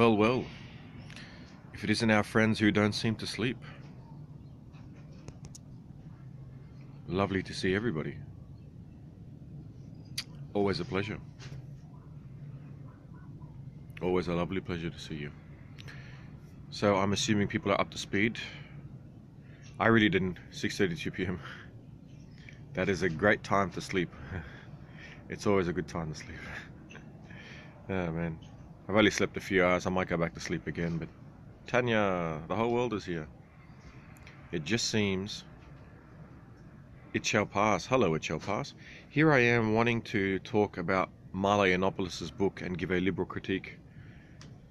Well, well, if it isn't our friends who don't seem to sleep. Lovely to see everybody. Always a pleasure. Always a lovely pleasure to see you. So I'm assuming people are up to speed. I really didn't. 6:32 p.m. That is a great time to sleep. It's always a good time to sleep. Oh man, I've only slept a few hours. I might go back to sleep again, but Tanya, the whole world is here. It just seems it shall pass. Hello, it shall pass. Here I am wanting to talk about Milo Yiannopoulos' book and give a liberal critique.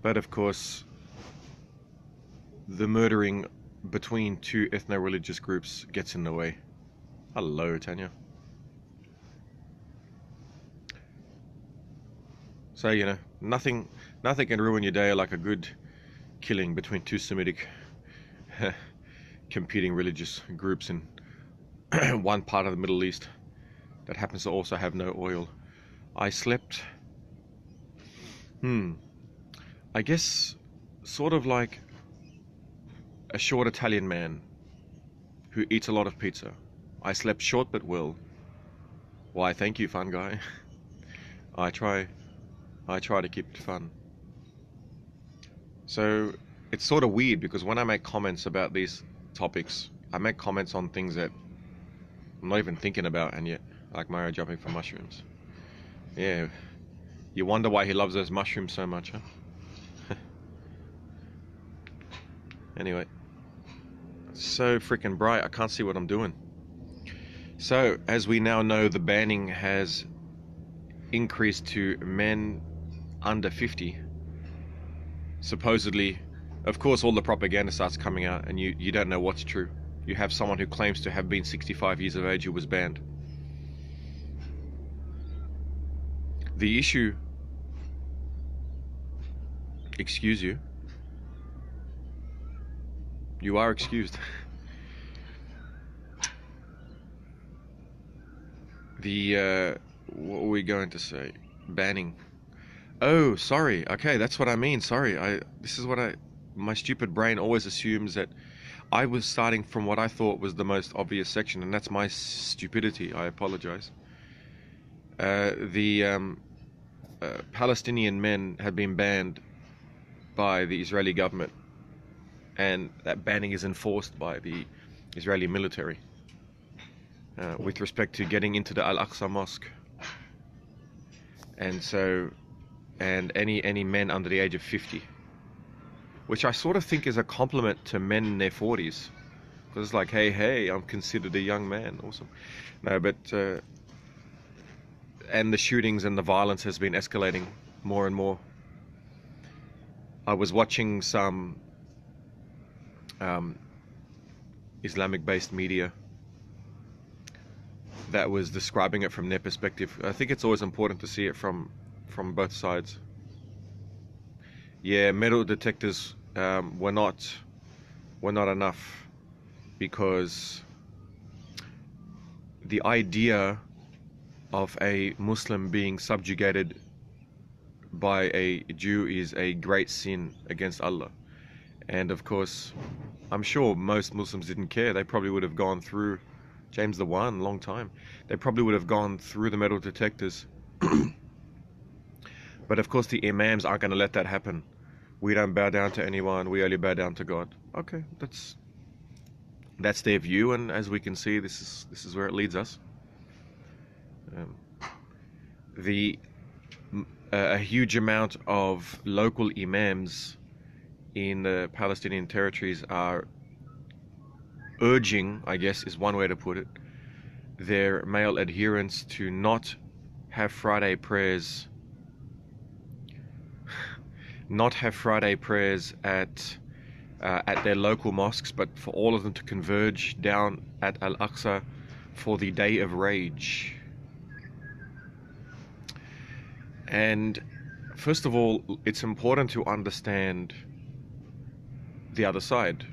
But of course, the murdering between two ethno-religious groups gets in the way. Hello, Tanya. So, you know, nothing can ruin your day like a good killing between two Semitic competing religious groups in one part of the Middle East that happens to also have no oil. I slept, I guess, sort of like a short Italian man who eats a lot of pizza. I slept short but well. Why, thank you, fun guy. I try to keep it fun. So it's sort of weird because when I make comments about these topics, I make comments on things that I'm not even thinking about, and yet, like Mario jumping for mushrooms. Yeah, you wonder why he loves those mushrooms so much, huh? Anyway, it's so freaking bright, I can't see what I'm doing. So, as we now know, the banning has increased to men under 50. Supposedly, of course, all the propaganda starts coming out and you don't know what's true. You have someone who claims to have been 65 years of age who was banned. The issue, excuse you, you are excused. What were we going to say? Banning. Oh, sorry. Okay, that's what I mean. Sorry. My stupid brain always assumes that I was starting from what I thought was the most obvious section, and that's my stupidity. I apologize. The Palestinian men had been banned by the Israeli government, and that banning is enforced by the Israeli military with respect to getting into the Alaqsa mosque. And so, and any men under the age of 50, which I sort of think is a compliment to men in their 40s, because it's like, hey, I'm considered a young man. Awesome. No, but and the shootings and the violence has been escalating more and more. I was watching some Islamic-based media that was describing it from their perspective. I think it's always important to see it from both sides. Yeah, metal detectors were not enough, because the idea of a Muslim being subjugated by a Jew is a great sin against Allah. And of course, I'm sure most Muslims didn't care. They probably would have gone through James the One, long time. They probably would have gone through the metal detectors. But of course the imams aren't going to let that happen. We don't bow down to anyone, we only bow down to God. Okay, that's their view, and as we can see, this is where it leads us. A huge amount of local imams in the Palestinian territories are urging, I guess is one way to put it, their male adherents to not have Friday prayers at their local mosques, but for all of them to converge down at Al-Aqsa for the Day of Rage. And first of all, it's important to understand the other side,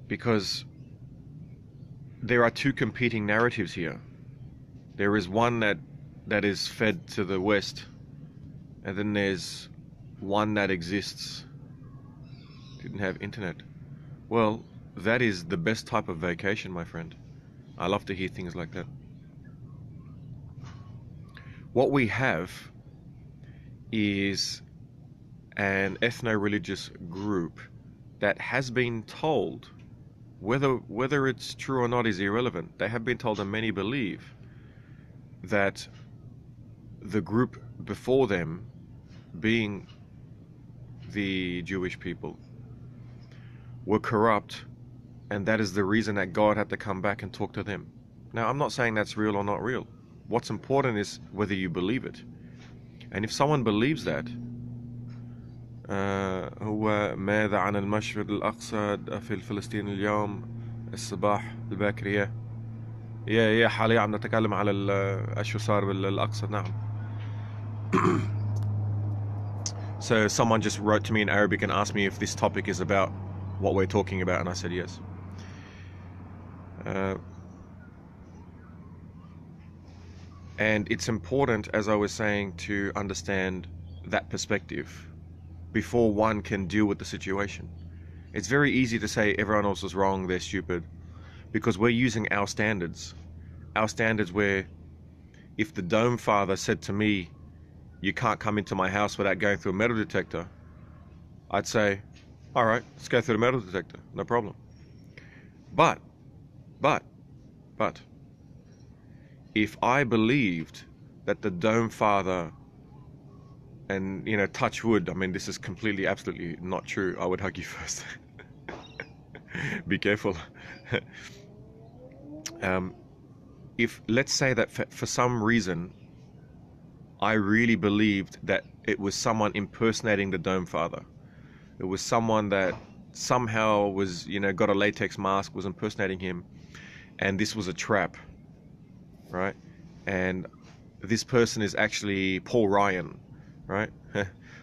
because there are two competing narratives here. There is one that is fed to the West, and then there's one that exists didn't have internet. Well, that is the best type of vacation, my friend. I love to hear things like that. What we have is an ethno-religious group that has been told, whether it's true or not is irrelevant, they have been told, and many believe, that the group before them, being the Jewish people, were corrupt, and that is the reason that God had to come back and talk to them. Now, I'm not saying that's real or not real. What's important is whether you believe it. And if someone believes that, هو ماذا عن المشهد الأقصى في فلسطين اليوم الصباح الباكر. يا حاليا عم نتكلم على ايش صار بالأقصى. نعم. So someone just wrote to me in Arabic and asked me if this topic is about what we're talking about, and I said yes. And it's important, as I was saying, to understand that perspective before one can deal with the situation. It's very easy to say everyone else is wrong, they're stupid, because we're using our standards. Our standards where if the Dome Father said to me, you can't come into my house without going through a metal detector, I'd say, all right, let's go through the metal detector, no problem. But, if I believed that the Dome Father, and touch wood, I mean, this is completely, absolutely not true, I would hug you first. Be careful. If, let's say that for some reason, I really believed that it was someone impersonating the Dome Father. It was someone that somehow was, got a latex mask, was impersonating him, and this was a trap, right? And this person is actually Paul Ryan, right?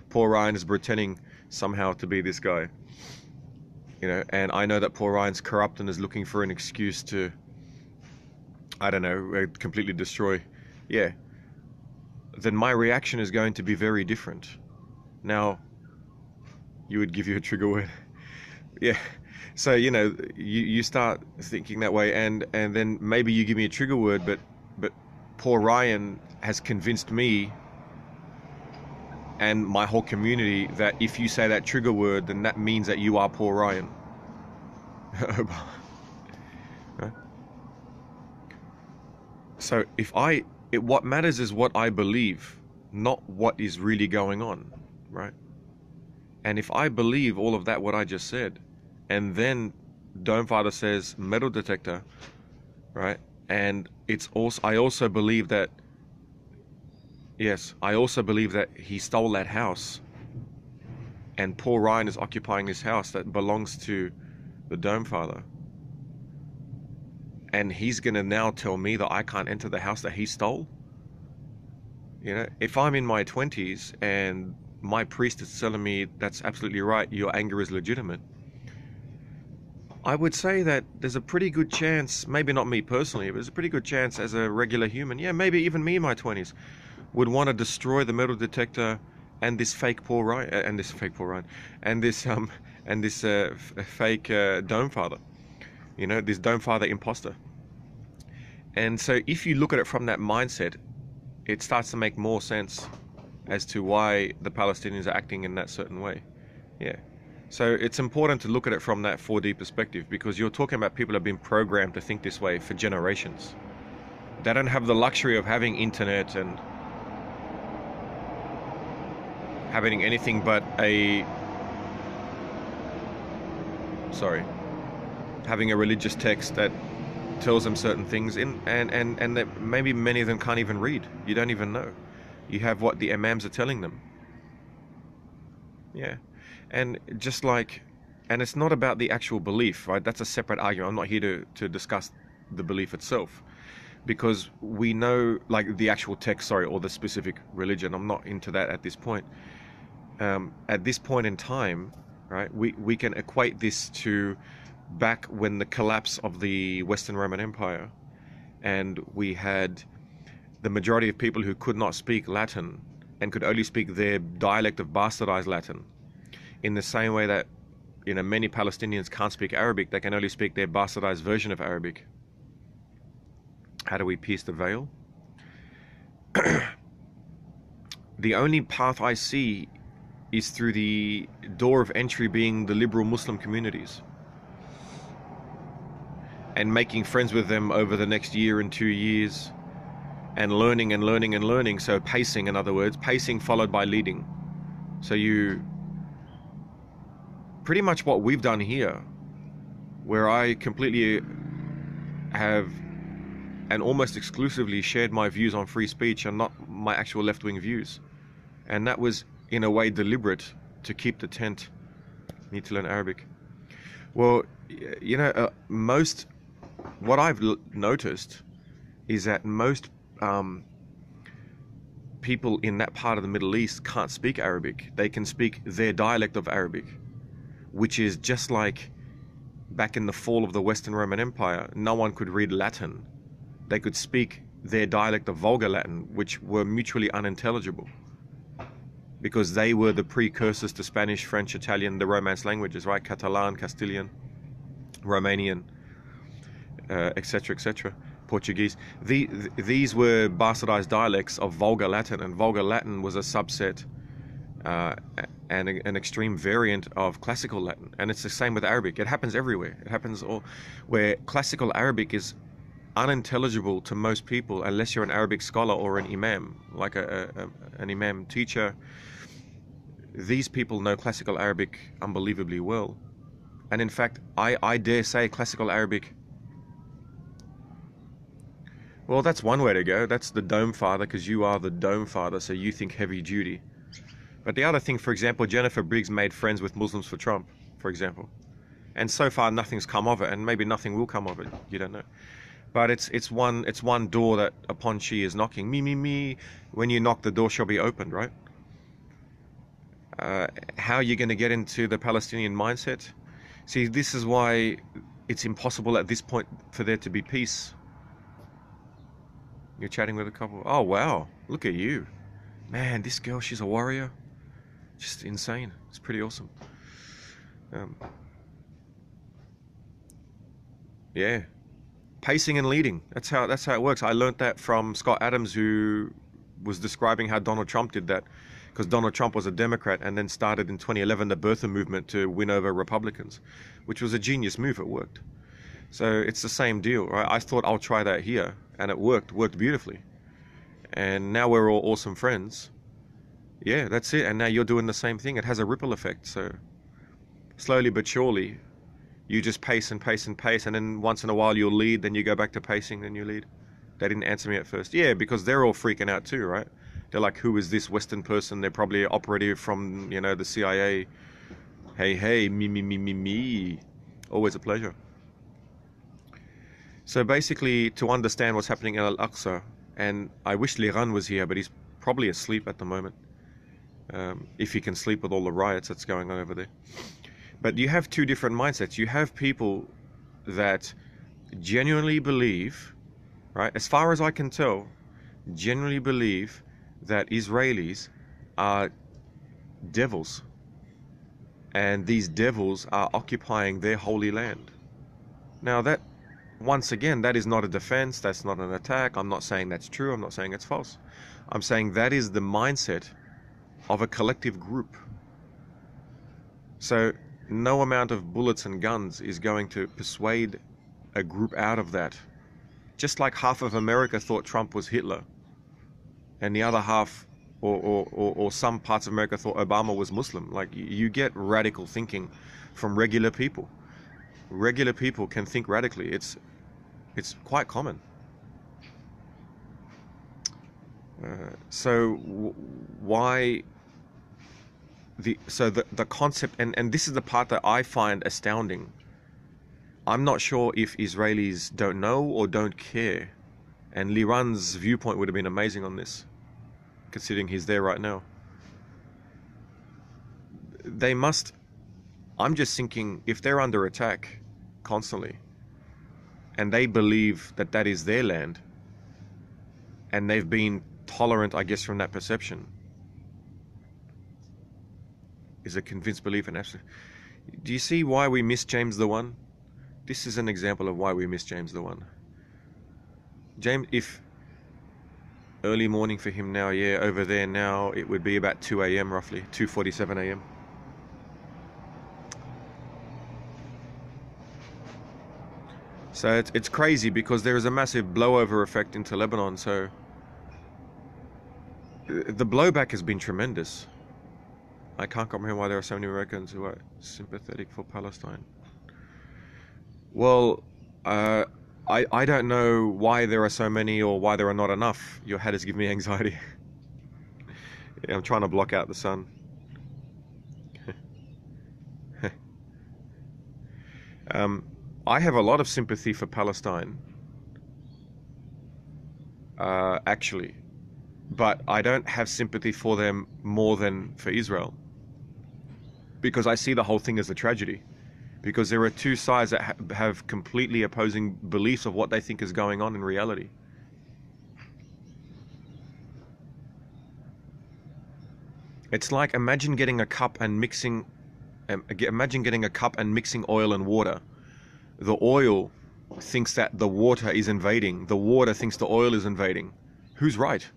Paul Ryan is pretending somehow to be this guy, and I know that Paul Ryan's corrupt and is looking for an excuse to, I don't know, completely destroy. Yeah. Then my reaction is going to be very different. Now, you would give you a trigger word. Yeah. So, you start thinking that way, and then maybe you give me a trigger word, but Paul Ryan has convinced me and my whole community that if you say that trigger word, then that means that you are Paul Ryan. Right? So what matters is what I believe, not what is really going on, right? And if I believe all of that, what I just said, and then Dome Father says metal detector, right? And I also believe that, yes, I also believe that he stole that house, and Paul Ryan is occupying this house that belongs to the Dome Father. And he's going to now tell me that I can't enter the house that he stole? If I'm in my 20s and my priest is telling me that's absolutely right, your anger is legitimate, I would say that there's a pretty good chance, maybe not me personally, but there's a pretty good chance as a regular human, yeah, maybe even me in my 20s, would want to destroy the metal detector and this fake Paul Ryan, and this fake Dome Father, this Dome Father imposter. And so if you look at it from that mindset, it starts to make more sense as to why the Palestinians are acting in that certain way. Yeah. So it's important to look at it from that 4D perspective, because you're talking about people who have been programmed to think this way for generations. They don't have the luxury of having internet and having anything but having a religious text that tells them certain things, and that maybe many of them can't even read. You don't even know. You have what the imams are telling them. Yeah. And just like, and it's not about the actual belief, right? That's a separate argument. I'm not here to discuss the belief itself, because we know, like, the actual text, or the specific religion. I'm not into that at this point. At this point in time, right, we can equate this to back when the collapse of the Western Roman Empire, and we had the majority of people who could not speak Latin and could only speak their dialect of bastardized Latin, in the same way that, you know, many Palestinians can't speak Arabic, they can only speak their bastardized version of Arabic. How do we pierce the veil? The only path I see is through the door of entry being the liberal Muslim communities, and making friends with them over the next year and 2 years, and learning and learning and learning. So pacing, in other words, pacing followed by leading. So you, pretty much what we've done here, where I completely have and almost exclusively shared my views on free speech and not my actual left-wing views. And that was, in a way, deliberate to keep the tent. Need to learn Arabic. Well, you know, what I've noticed is that most people in that part of the Middle East can't speak Arabic. They can speak their dialect of Arabic, which is just like back in the fall of the Western Roman Empire. No one could read Latin. They could speak their dialect of Vulgar Latin, which were mutually unintelligible, because they were the precursors to Spanish, French, Italian, the Romance languages, right? Catalan, Castilian, Romanian, etc., etc., Portuguese. These were bastardized dialects of Vulgar Latin, and Vulgar Latin was a subset and an extreme variant of Classical Latin. And it's the same with Arabic. It happens everywhere. It happens where Classical Arabic is unintelligible to most people unless you're an Arabic scholar or an imam, like an imam teacher. These people know Classical Arabic unbelievably well. And in fact, I dare say Classical Arabic, well, that's one way to go. That's the Dome Father, because you are the Dome Father, so you think heavy duty. But the other thing, for example, Jennifer Briggs made friends with Muslims for Trump, for example. And so far nothing's come of it, and maybe nothing will come of it. You don't know. But it's one door that upon she is knocking. Me. When you knock, the door shall be opened, right? How are you going to get into the Palestinian mindset? See, this is why it's impossible at this point for there to be peace. You're chatting with a couple. Oh, wow. Look at you. Man, this girl, she's a warrior. Just insane. It's pretty awesome. Yeah. Pacing and leading. That's how it works. I learned that from Scott Adams, who was describing how Donald Trump did that, because Donald Trump was a Democrat and then started in 2011 the birther movement to win over Republicans, which was a genius move. It worked. So it's the same deal, right? I thought I'll try that here, and it worked beautifully. And now we're all awesome friends. Yeah, that's it. And now you're doing the same thing. It has a ripple effect. So slowly but surely, you just pace and pace and pace, and then once in a while you'll lead, then you go back to pacing, then you lead. They didn't answer me at first. Yeah, because they're all freaking out too, right? They're like, who is this Western person? They're probably an operative from, you know, the CIA. Hey, me. Always a pleasure. So basically, to understand what's happening in Alaqsa, and I wish Liran was here, but he's probably asleep at the moment. If he can sleep with all the riots that's going on over there. But you have two different mindsets. You have people that genuinely believe, right, as far as I can tell, genuinely believe that Israelis are devils. And these devils are occupying their holy land. Now that, once again, that is not a defense, that's not an attack. I'm not saying that's true, I'm not saying it's false. I'm saying that is the mindset of a collective group. So no amount of bullets and guns is going to persuade a group out of that. Just like half of America thought Trump was Hitler, and the other half, or some parts of America thought Obama was Muslim. Like, you get radical thinking from regular people. Regular people can think radically. It's quite common. So why? The concept, and this is the part that I find astounding. I'm not sure if Israelis don't know or don't care, and Liran's viewpoint would have been amazing on this, considering he's there right now. They must, I'm just thinking, if they're under attack constantly, and they believe that that is their land, and they've been tolerant, I guess, from that perception, is a convinced belief in absolute. Do you see why we miss James the One? This is an example of why we miss James the One. James, if early morning for him now, yeah, over there now it would be about 2 a.m. roughly, 2:47 a.m. So it's crazy because there is a massive blowover effect into Lebanon. So the blowback has been tremendous. I can't comprehend why there are so many Americans who are sympathetic for Palestine. Well, I don't know why there are so many or why there are not enough. Your hat is giving me anxiety. Yeah, I'm trying to block out the sun. I have a lot of sympathy for Palestine, actually, but I don't have sympathy for them more than for Israel, because I see the whole thing as a tragedy, because there are two sides that have completely opposing beliefs of what they think is going on in reality. It's like imagine getting a cup and mixing oil and water. The oil thinks that the water is invading. The water thinks the oil is invading. Who's right?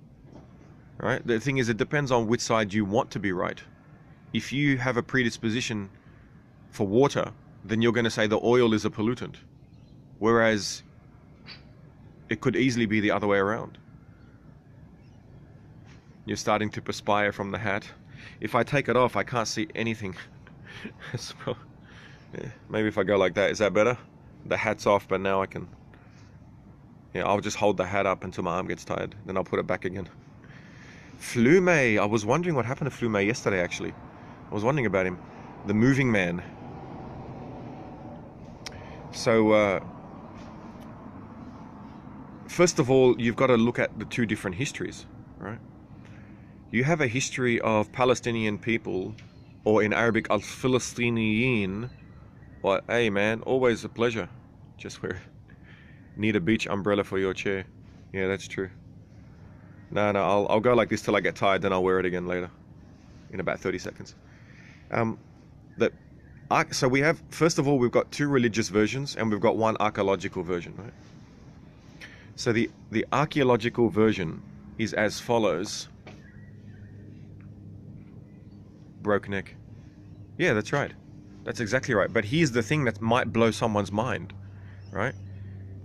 Right? The thing is, it depends on which side you want to be right. If you have a predisposition for water, then you're going to say the oil is a pollutant. Whereas it could easily be the other way around. You're starting to perspire from the hat. If I take it off, I can't see anything. Yeah, maybe if I go like that, is that better? The hat's off, but now I can. Yeah, I'll just hold the hat up until my arm gets tired, then I'll put it back again. Flume, I was wondering what happened to Flume yesterday, actually. I was wondering about him. The moving man. So, first of all, you've got to look at the two different histories, right? You have a history of Palestinian people, or in Arabic, al-Filistiniyin. Well, hey man, always a pleasure. Just wear. Need a beach umbrella for your chair. Yeah, that's true. No, I'll go like this till I get tired, then I'll wear it again later. In about 30 seconds. So we have, first of all, we've got two religious versions and we've got one archaeological version, right? So the archaeological version is as follows. Broke neck. Yeah, that's right. That's exactly right. But here's the thing that might blow someone's mind, right?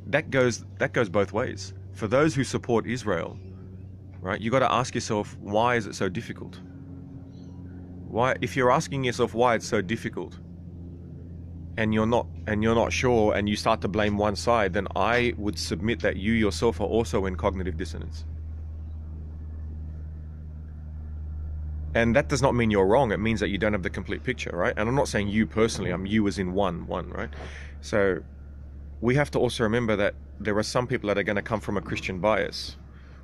That goes both ways. For those who support Israel, right, you got to ask yourself, why is it so difficult? Why, if you're asking yourself why it's so difficult, and you're not sure, and you start to blame one side, then I would submit that you yourself are also in cognitive dissonance. And that does not mean you're wrong. It means that you don't have the complete picture, right? And I'm not saying you personally. I'm you as in one, right? So we have to also remember that there are some people that are going to come from a Christian bias,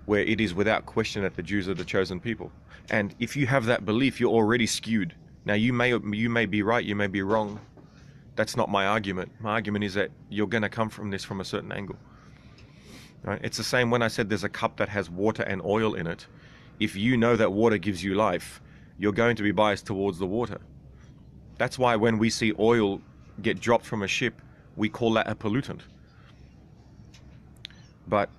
where it is without question that the Jews are the chosen people. And if you have that belief, you're already skewed. Now you may be right, you may be wrong. That's not my argument. My argument is that you're going to come from this from a certain angle. Right? It's the same when I said there's a cup that has water and oil in it. If you know that water gives you life, you're going to be biased towards the water. That's why when we see oil get dropped from a ship, we call that a pollutant. But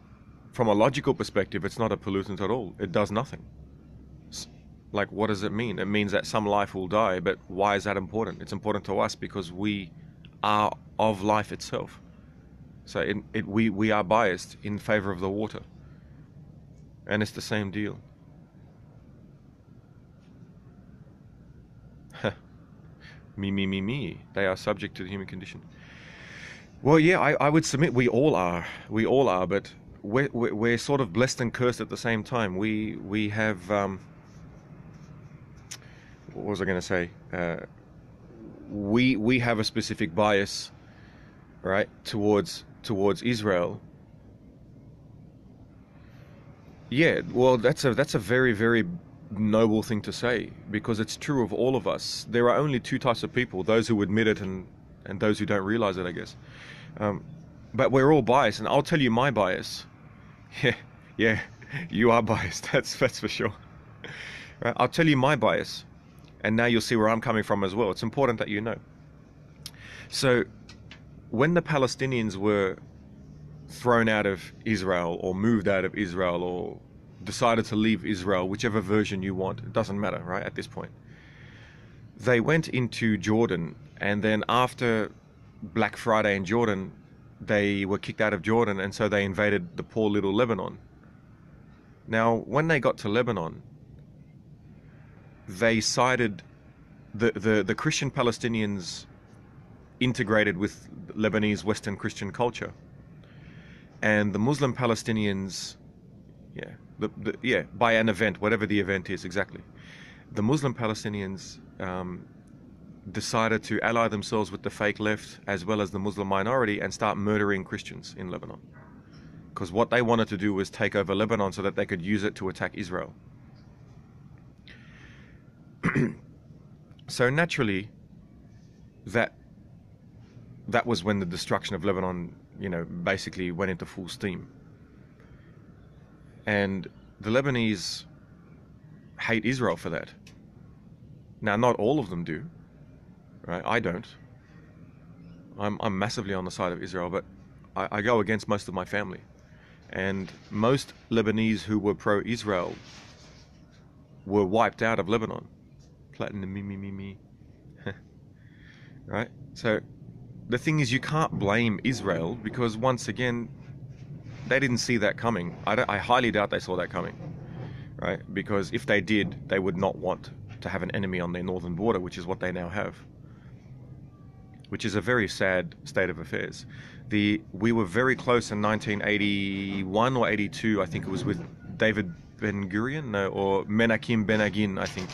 from a logical perspective, it's not a pollutant at all. It does nothing. Like, what does it mean? It means that some life will die, but why is that important? It's important to us because we are of life itself. So we are biased in favor of the water. And it's the same deal. Me. They are subject to the human condition. Well, yeah, I would submit we all are, but we're sort of blessed and cursed at the same time. We have, what was I going to say? We have a specific bias, right, towards Israel. Yeah, well, that's a very, very noble thing to say, because it's true of all of us. There are only two types of people: those who admit it and those who don't realize it, I guess. But we're all biased, and I'll tell you my bias. Yeah, you are biased. That's for sure. Right? I'll tell you my bias. And now you'll see where I'm coming from as well. It's important that you know. So when the Palestinians were thrown out of Israel or moved out of Israel or decided to leave Israel, whichever version you want, it doesn't matter, right, at this point. They went into Jordan, and then after Black Friday in Jordan, they were kicked out of Jordan, and so they invaded the poor little Lebanon. Now, when they got to Lebanon, they sided, the Christian Palestinians integrated with Lebanese Western Christian culture, and the Muslim Palestinians, by an event, whatever the event is exactly, the Muslim Palestinians decided to ally themselves with the fake left as well as the Muslim minority and start murdering Christians in Lebanon. Because what they wanted to do was take over Lebanon so that they could use it to attack Israel. So naturally, that was when the destruction of Lebanon, basically went into full steam. And the Lebanese hate Israel for that. Now, not all of them do, right? I don't. I'm massively on the side of Israel, but I go against most of my family. And most Lebanese who were pro-Israel were wiped out of Lebanon. Platinum, me. Right? So the thing is, you can't blame Israel because, once again, they didn't see that coming. I highly doubt they saw that coming, right? Because if they did, they would not want to have an enemy on their northern border, which is what they now have, which is a very sad state of affairs. We were very close in 1981 or 82, I think it was, with David Ben-Gurion, or Menachem Begin, I think.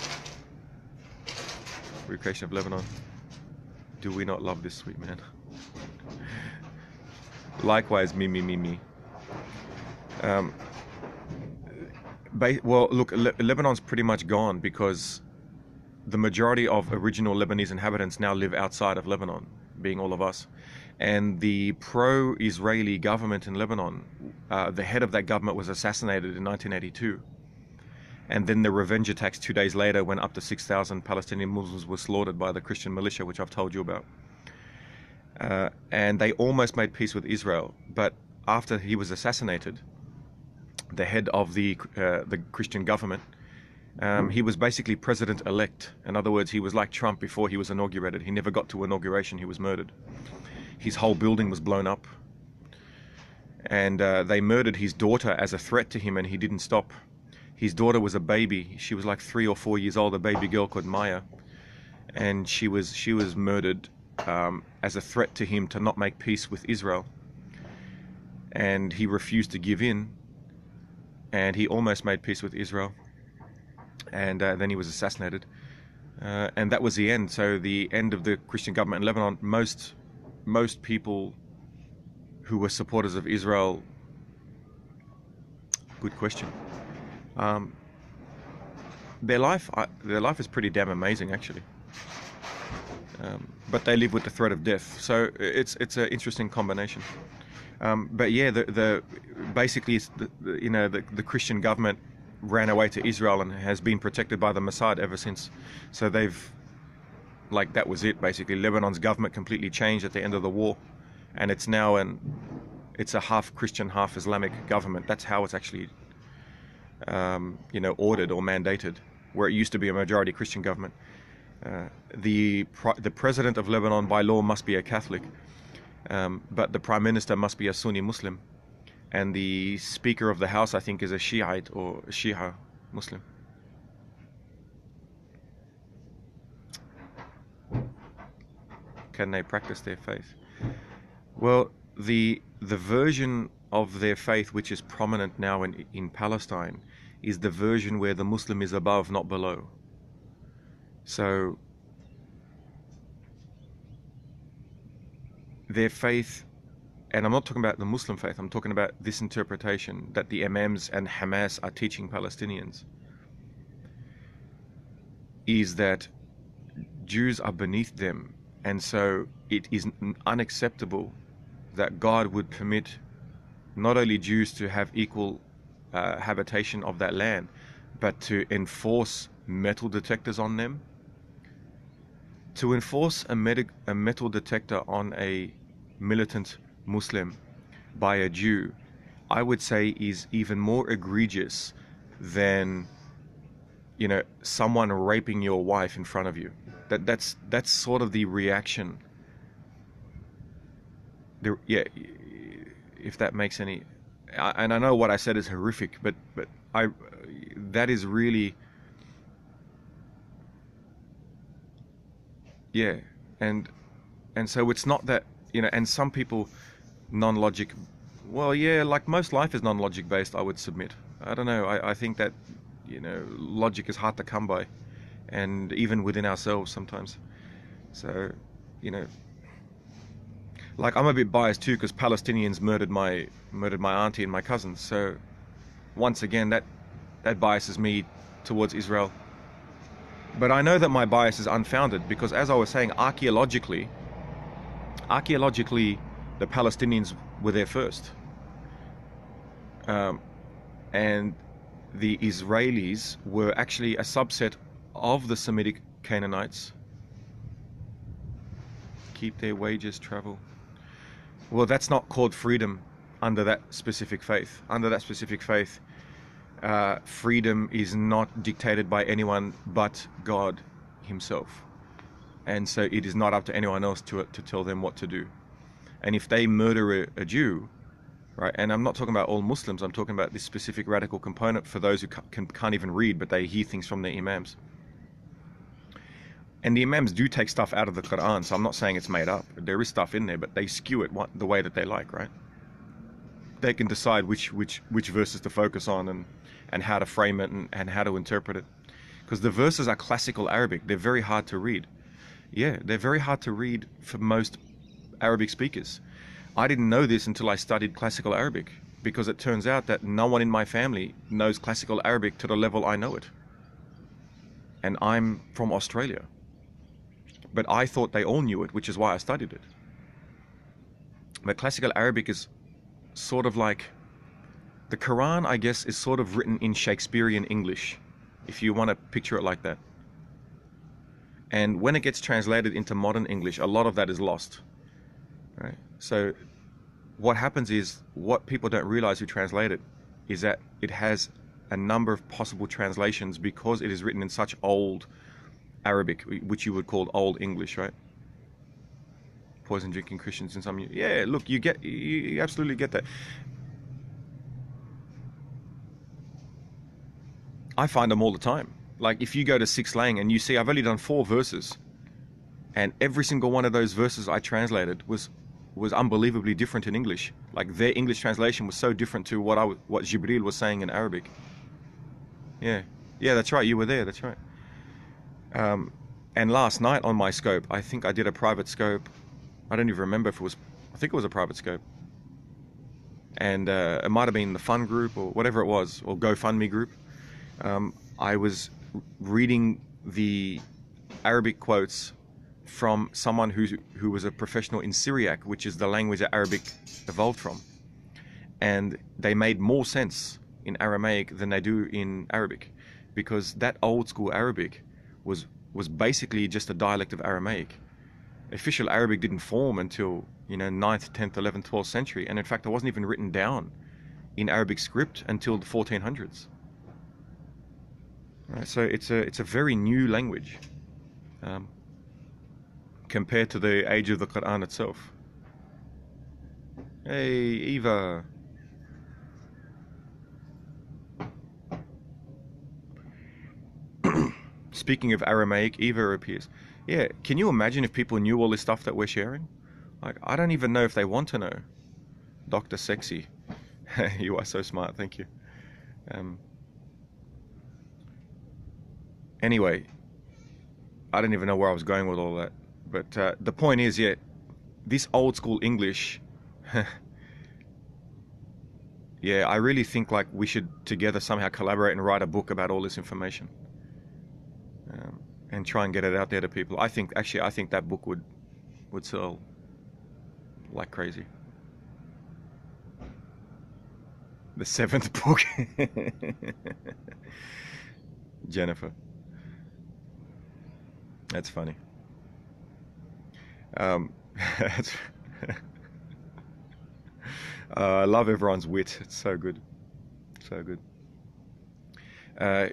Recreation of Lebanon. Do we not love this sweet man? Likewise, me. Well, look, Lebanon's pretty much gone because the majority of original Lebanese inhabitants now live outside of Lebanon, being all of us. And the pro-Israeli government in Lebanon, the head of that government was assassinated in 1982. And then the revenge attacks 2 days later, when up to 6,000 Palestinian Muslims were slaughtered by the Christian militia, which I've told you about. And they almost made peace with Israel. But after he was assassinated, the head of the Christian government, he was basically president-elect. In other words, he was like Trump before he was inaugurated. He never got to inauguration. He was murdered. His whole building was blown up. And they murdered his daughter as a threat to him, and he didn't stop. His daughter was a baby. She was like 3 or 4 years old, a baby girl called Maya. And she was murdered as a threat to him to not make peace with Israel. And he refused to give in. And he almost made peace with Israel. And then he was assassinated. And that was the end. So the end of the Christian government in Lebanon. Most people who were supporters of Israel, good question. Their life is pretty damn amazing, actually. But they live with the threat of death. So it's an interesting combination. But yeah, basically it's the Christian government ran away to Israel and has been protected by the Mossad ever since. So that was it, basically. Lebanon's government completely changed at the end of the war, and it's now it's a half Christian, half Islamic government. That's how it's actually ordered or mandated, where it used to be a majority Christian government. The president of Lebanon by law must be a Catholic, but the prime minister must be a Sunni Muslim, and the speaker of the house, I think, is a Shiite or a Shia Muslim. Can they practice their faith? Well, the version of their faith which is prominent now in Palestine is the version where the Muslim is above, not below. So their faith, and I'm not talking about the Muslim faith, I'm talking about this interpretation that the Imams and Hamas are teaching Palestinians, is that Jews are beneath them, and so it is unacceptable that God would permit not only Jews to have equal habitation of that land, but to enforce metal detectors on them To enforce a metal detector on a militant Muslim by a Jew, I would say is even more egregious than, you know, someone raping your wife in front of you. That's sort of the reaction. Yeah, if that makes any. And I know what I said is horrific, but that is really, yeah. And so it's not that, you know, and some people non-logic, well, yeah, like most life is non-logic based, I would submit. I don't know, I think that, you know, logic is hard to come by, and even within ourselves sometimes. So, you know, like I'm a bit biased too because Palestinians murdered my auntie and my cousins. So once again, that biases me towards Israel. But I know that my bias is unfounded because, as I was saying, archaeologically, the Palestinians were there first, and the Israelis were actually a subset of the Semitic Canaanites. Keep their wages, travel. Well, that's not called freedom under that specific faith. Under that specific faith, freedom is not dictated by anyone but God himself. And so it is not up to anyone else to tell them what to do. And if they murder a Jew, right, and I'm not talking about all Muslims, I'm talking about this specific radical component for those who can't even read, but they hear things from their imams. And the imams do take stuff out of the Quran, so I'm not saying it's made up. There is stuff in there, but they skew it the way that they like, right? They can decide which verses to focus on and how to frame it and how to interpret it. Because the verses are classical Arabic. They're very hard to read. Yeah, they're very hard to read for most Arabic speakers. I didn't know this until I studied classical Arabic, because it turns out that no one in my family knows classical Arabic to the level I know it. And I'm from Australia. But I thought they all knew it, which is why I studied it. But classical Arabic is sort of like the Quran, I guess, is sort of written in Shakespearean English, if you want to picture it like that. And when it gets translated into modern English, a lot of that is lost, right? So what happens is, what people don't realize who translate it is that it has a number of possible translations because it is written in such old Arabic, which you would call Old English, right? Poison drinking Christians in some... Yeah, look, you absolutely get that. I find them all the time. Like if you go to 6 Lang and you see I've only done 4 verses, and every single one of those verses I translated was unbelievably different in English. Like their English translation was so different to what Jibril was saying in Arabic. Yeah, that's right. You were there. That's right. And last night on my scope, I think I did a private scope. I don't even remember if it was, I think it was a private scope. And it might have been the fun group or whatever it was, or GoFundMe group. I was reading the Arabic quotes from someone who was a professional in Syriac, which is the language that Arabic evolved from. And they made more sense in Aramaic than they do in Arabic, because that old school Arabic was basically just a dialect of Aramaic. Official Arabic didn't form until, 9th, 10th, 11th, 12th century. And in fact, it wasn't even written down in Arabic script until the 1400s. Right, so it's a very new language compared to the age of the Quran itself. Hey, Eva. Speaking of Aramaic, Eva appears. Yeah, can you imagine if people knew all this stuff that we're sharing? Like, I don't even know if they want to know. Dr. Sexy. You are so smart, thank you. Anyway, I don't even know where I was going with all that. But the point is, yeah, this old school English, yeah, I really think like we should together somehow collaborate and write a book about all this information. And try and get it out there to people. I think that book would sell like crazy. The 7th book. Jennifer. That's funny. Um, I love everyone's wit. It's so good. So good. Uh,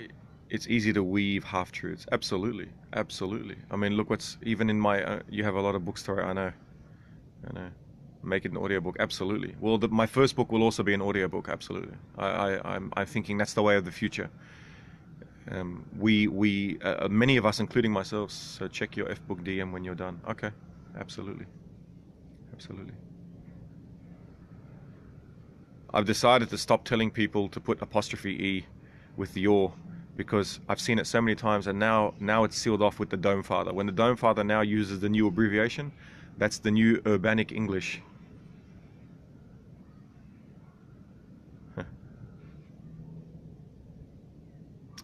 it's easy to weave half-truths. Absolutely. Absolutely. I mean, look what's even in my... you have a lot of books to write. I know. I know. Make it an audiobook. Absolutely. Well, my first book will also be an audiobook. Absolutely. I'm thinking that's the way of the future. Many of us, including myself, so check your F-book DM when you're done. Okay. Absolutely. Absolutely. I've decided to stop telling people to put apostrophe E with your, because I've seen it so many times, and now it's sealed off with the Dome Father. When the Dome Father now uses the new abbreviation, that's the new urbanic English.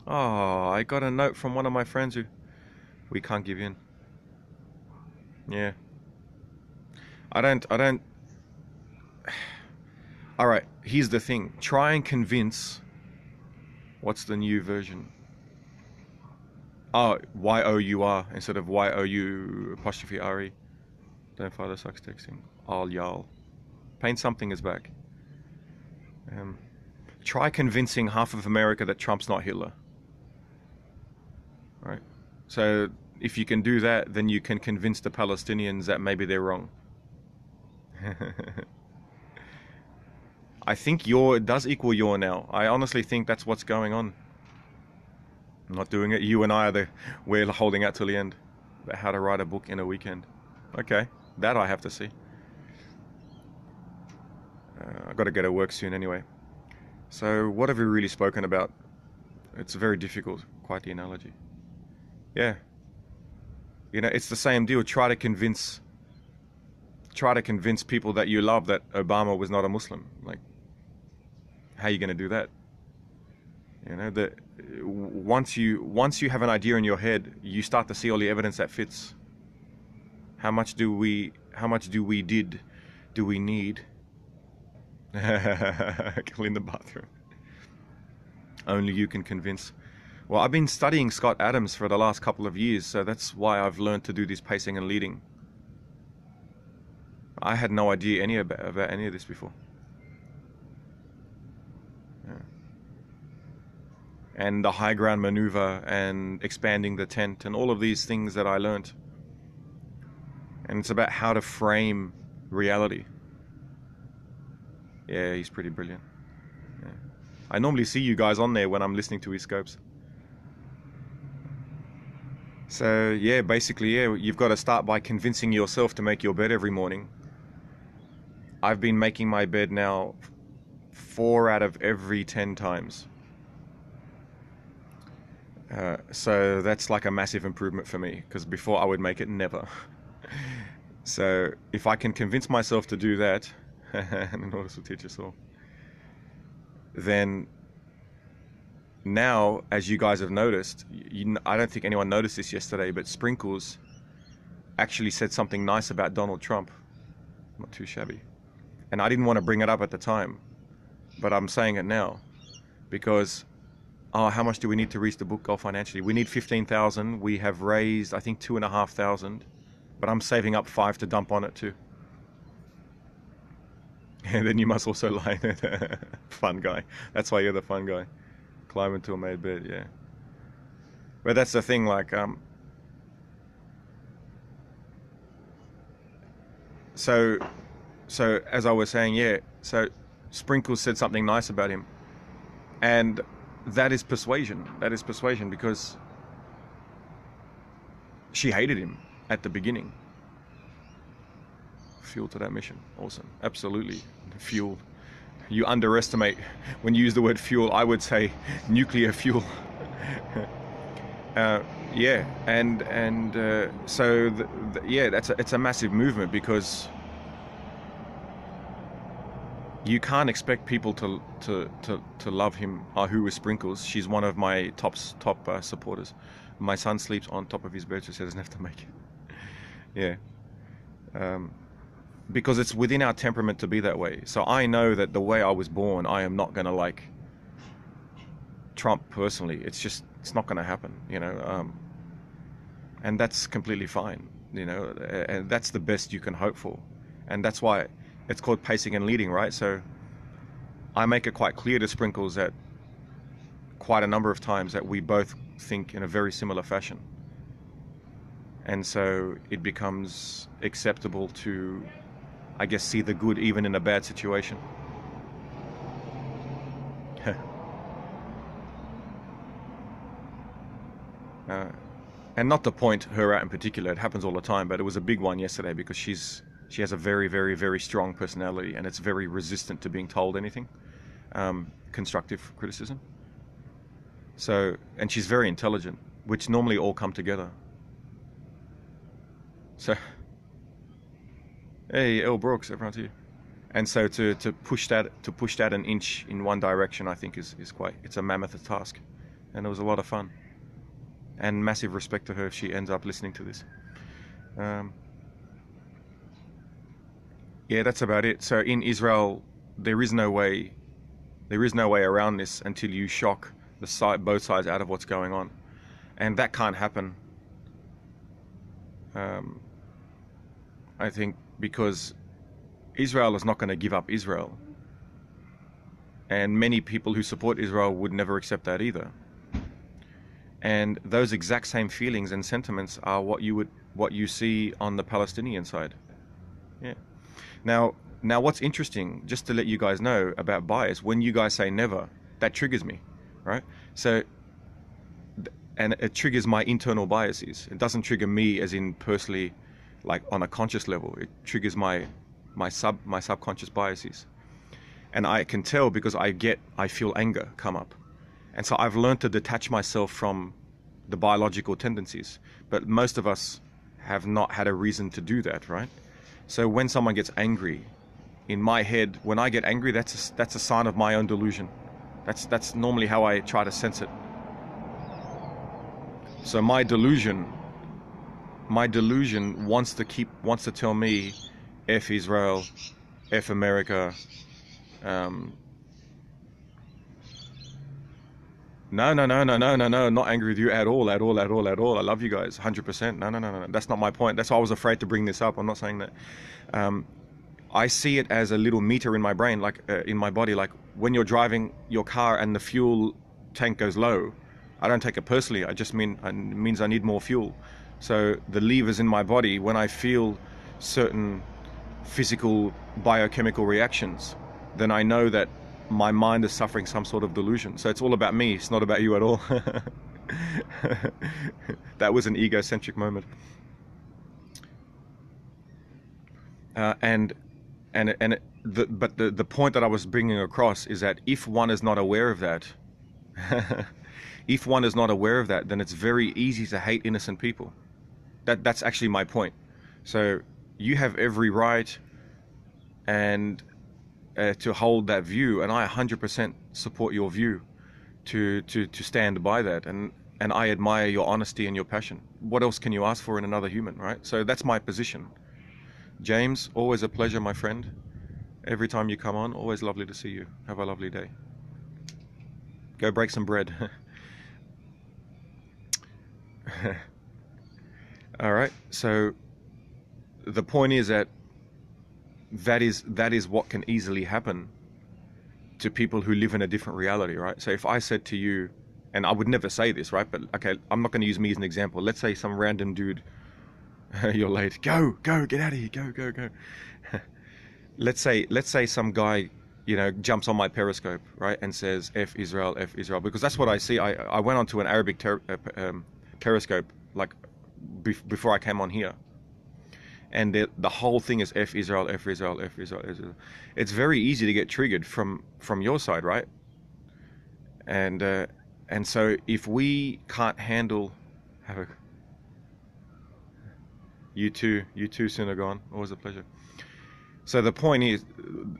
Oh, I got a note from one of my friends who we can't give in. Yeah. I don't. All right, here's the thing. Try and convince, what's the new version? Oh, Y-O-U-R instead of Y-O-U apostrophe R-E. Don't father sucks texting. All y'all. Paint something is back. Try convincing half of America that Trump's not Hitler. Right? So if you can do that, then you can convince the Palestinians that maybe they're wrong. I think it does equal your now. I honestly think that's what's going on. I'm not doing it. You and I we're holding out till the end. About how to write a book in a weekend. Okay, that I have to see. I've got to go to work soon anyway. So what have we really spoken about? It's very difficult. Quite the analogy. Yeah. You know, it's the same deal. Try to convince people that you love that Obama was not a Muslim. Like, how are you going to do that? You know, once you have an idea in your head, you start to see all the evidence that fits. How much do we need? Clean the bathroom. Only you can convince. Well, I've been studying Scott Adams for the last couple of years, so that's why I've learned to do this pacing and leading. I had no idea about any of this before. Yeah. And the high ground maneuver and expanding the tent and all of these things that I learned. And it's about how to frame reality. Yeah, he's pretty brilliant. Yeah. I normally see you guys on there when I'm listening to his scopes. So yeah, basically, yeah, you've got to start by convincing yourself to make your bed every morning. I've been making my bed now 4 out of every 10 times. So that's like a massive improvement for me, because before I would make it never. So if I can convince myself to do that, and in order to teach us all, then now, as you guys have noticed, I don't think anyone noticed this yesterday, but Sprinkles actually said something nice about Donald Trump. Not too shabby. And I didn't want to bring it up at the time, but I'm saying it now, because how much do we need to reach the book goal financially? We need 15,000. We have raised, I think, 2,500, but I'm saving up 5 to dump on it too. And then you must also lie. Fun guy. That's why you're the fun guy. Climb into a made bed, yeah. But that's the thing, like, so as I was saying, yeah, so Sprinkles said something nice about him. And that is persuasion. That is persuasion, because she hated him at the beginning. Fuel to that mission. Awesome. Absolutely. Fuel. You underestimate, when you use the word fuel, I would say nuclear fuel. Yeah, and so yeah, it's a massive movement, because you can't expect people to love him. Who is Sprinkles? She's one of my top supporters. My son sleeps on top of his bed, so he doesn't have to make it. Yeah. Because it's within our temperament to be that way. So I know that the way I was born, I am not going to like Trump personally. It's not going to happen, you know. And that's completely fine. you know, and that's the best you can hope for. And that's why it's called pacing and leading, right? So I make it quite clear to Sprinkles that quite a number of times that we both think in a very similar fashion. And so it becomes acceptable to, I guess, see the good even in a bad situation. And not to point her out in particular, it happens all the time, but it was a big one yesterday because she has a very, very, very strong personality, and it's very resistant to being told anything, constructive criticism. So, and she's very intelligent, which normally all come together. So, hey, El Brooks, everyone's here. And so to push that an inch in one direction, I think is quite, it's a mammoth task, and it was a lot of fun. And massive respect to her if she ends up listening to this. Yeah, that's about it. So in Israel, there is no way around this until you shock both sides out of what's going on, and that can't happen. I think because Israel is not going to give up Israel, and many people who support Israel would never accept that either. And those exact same feelings and sentiments are what you see on the Palestinian side. Yeah. Now what's interesting, just to let you guys know about bias, when you guys say never, that triggers me, right? So, and it triggers my internal biases. It doesn't trigger me as in personally, like on a conscious level. It triggers my subconscious biases. And I can tell because I feel anger come up. And so I've learned to detach myself from the biological tendencies, but most of us have not had a reason to do that, right? So when someone gets angry, in my head, when I get angry, that's a sign of my own delusion. That's normally how I try to sense it. So my delusion wants to tell me, F Israel, F America. No, not angry with you at all. I love you guys, 100%. No. That's not my point. That's why I was afraid to bring this up. I'm not saying that. I see it as a little meter in my brain, like in my body. Like when you're driving your car and the fuel tank goes low, I don't take it personally. I just means I need more fuel. So the levers in my body, when I feel certain physical biochemical reactions, then I know that my mind is suffering some sort of delusion. So it's all about me. It's not about you at all. That was an egocentric moment. But the point that I was bringing across is that if one is not aware of that, then it's very easy to hate innocent people. That's actually my point. So you have every right and to hold that view, and I 100% support your view to stand by that, and I admire your honesty and your passion. What else can you ask for in another human, right? So that's my position. James, always a pleasure, my friend. Every time you come on, always lovely to see you. Have a lovely day. Go break some bread. All right, so the point is that is what can easily happen to people who live in a different reality, right? So if I said to you, and I would never say this, right? But okay, I'm not going to use me as an example. Let's say some random dude, you're late. Go, get out of here. Go. Let's say some guy, jumps on my periscope, right, and says F Israel, because that's what I see. I went onto an Arabic periscope like before I came on here. And the whole thing is F Israel. It's very easy to get triggered from your side, right? And so if we can't handle, you too, Synagogue, always a pleasure. So the point is,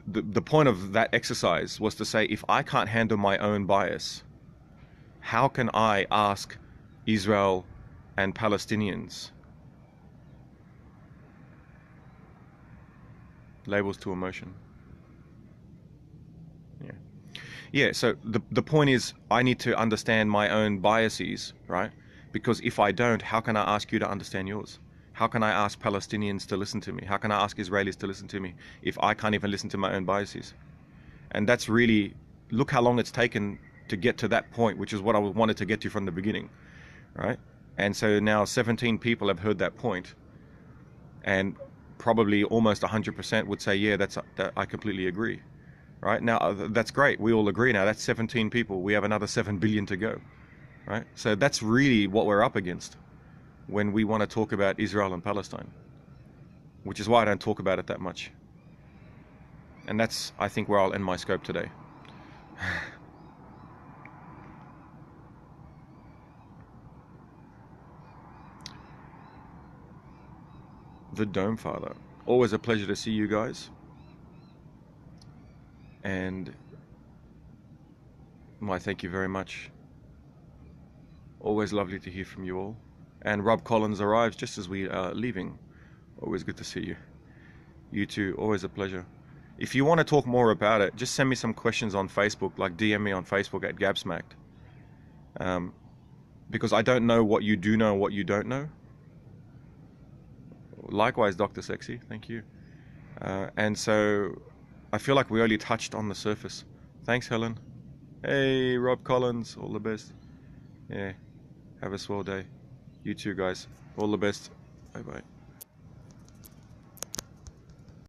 the point of that exercise was to say, if I can't handle my own bias, how can I ask Israel and Palestinians? Labels to emotion. Yeah. So the point is, I need to understand my own biases, right? Because if I don't, how can I ask you to understand yours? How can I ask Palestinians to listen to me? How can I ask Israelis to listen to me if I can't even listen to my own biases? And that's really, look how long it's taken to get to that point, which is what I wanted to get to from the beginning, right? And so now 17 people have heard that point, and probably almost 100% would say, yeah, that I completely agree, right? Now, that's great. We all agree now. That's 17 people. We have another 7 billion to go, right? So that's really what we're up against when we want to talk about Israel and Palestine, which is why I don't talk about it that much. And that's, I think, where I'll end my scope today. The Dome Father. Always a pleasure to see you guys. And why, thank you very much. Always lovely to hear from you all. And Rob Collins arrives just as we are leaving. Always good to see you. You too, always a pleasure. If you want to talk more about it, just send me some questions on Facebook, like DM me on Facebook at GAbSmacked. Because I don't know what you do know and what you don't know. Likewise, Dr. Sexy, thank you. And so I feel like we only touched on the surface. Thanks, Helen. Hey, Rob Collins, all the best. Yeah, have a swell day. You too, guys. All the best. Bye-bye.